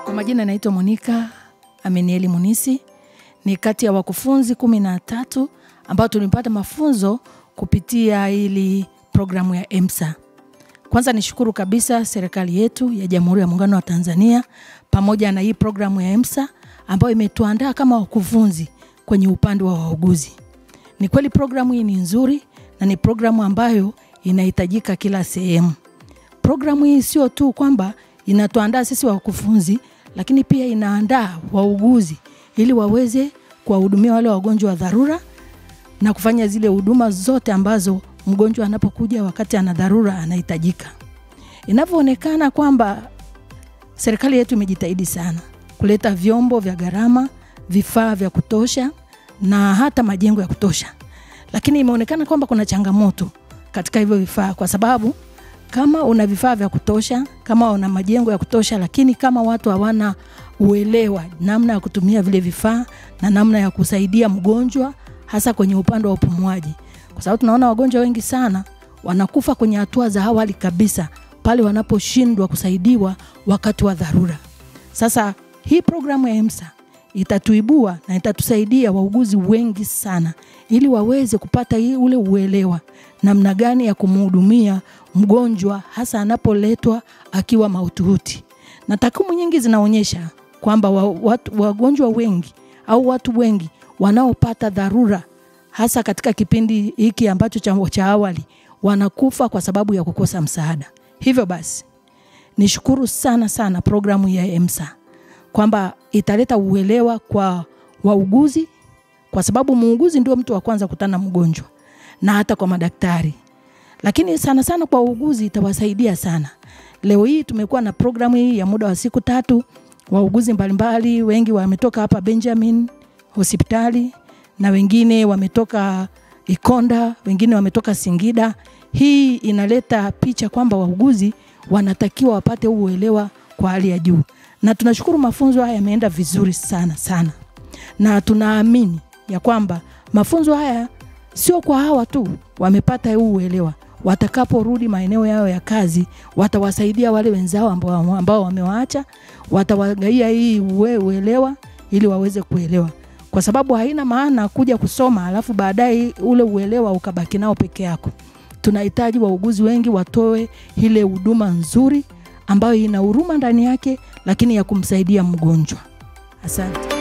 Kwa majina naitwa Monica Amenieli Munisi, ni kati ya wakufunzi 13 ambao tulipata mafunzo kupitia ili programu ya EMSA. Kwanza nishukuru kabisa serikali yetu ya Jamhuri ya Muungano wa Tanzania pamoja na hii programu ya EMSA ambayo imetuandaa kama wakufunzi kwenye upande wa wauguzi. Ni kweli programu hii ni nzuri na ni programu ambayo inahitajika kila sehemu. Programu hii sio tu kwamba inatuandaa sisi wakufunzi, lakini pia inaandaa wauguzi ili waweze kuwahudumia wale wagonjwa wa dharura na kufanya zile huduma zote ambazo mgonjwa anapokuja wakati ana dharura anahitajika. Inavyoonekana kwamba serikali yetu imejitahidi sana kuleta vyombo vya gharama, vifaa vya kutosha na hata majengo ya kutosha. Lakini imeonekana kwamba kuna changamoto katika hivyo vifaa, kwa sababu kama una vifaa vya kutosha, kama una majengo ya kutosha, lakini kama watu hawana uelewa namna ya kutumia vile vifaa na namna ya kusaidia mgonjwa hasa kwenye upande wa upumuaji. Kwa sababu tunaona wagonjwa wengi sana wanakufa kwenye hatua za awali kabisa pale wanaposhindwa kusaidiwa wakati wa dharura. Sasa hii programu ya EMSA itatuibua na itatusaidia wauguzi wengi sana ili waweze kupata ule uelewa namna gani ya kumhudumia mgonjwa hasa anapoletwa akiwa mahututi. Na takwimu nyingi zinaonyesha kwamba wagonjwa wengi au watu wengi wanaopata dharura hasa katika kipindi hiki ambacho cha awali wanakufa kwa sababu ya kukosa msaada. Hivyo basi nishukuru sana programu ya EMSA kwamba italeta uelewa kwa wauguzi, kwa sababu muuguzi ndio mtu wa kwanza kukutana mgonjwa, na hata kwa madaktari. Lakini sana kwa wauguzi itawasaidia sana. Leo hii tumekuwa na programu hii ya muda wa siku 3. Wauguzi mbalimbali wengi wametoka hapa Benjamin hospitali na wengine wametoka Ikonda, wengine wametoka Singida. Hii inaleta picha kwamba wauguzi wanatakiwa wapate uelewa kwa hali ya juu. Na tunashukuru mafunzo haya yameenda vizuri sana. Na tunaamini ya kwamba mafunzo haya sio kwa hawa tu wamepata uelewa. Watakaporudi maeneo yao ya kazi, watawasaidia wale wenzao ambao wamewaacha, watawagaia hii uelewa ili waweze kuelewa. Kwa sababu haina maana kuja kusoma alafu baadaye ule uelewa ukabaki nao peke yako. Tunahitaji wauguzi wengi watoe ile huduma nzuri ambayo ina huruma ndani yake, lakini ya kumsaidia mgonjwa. Asante.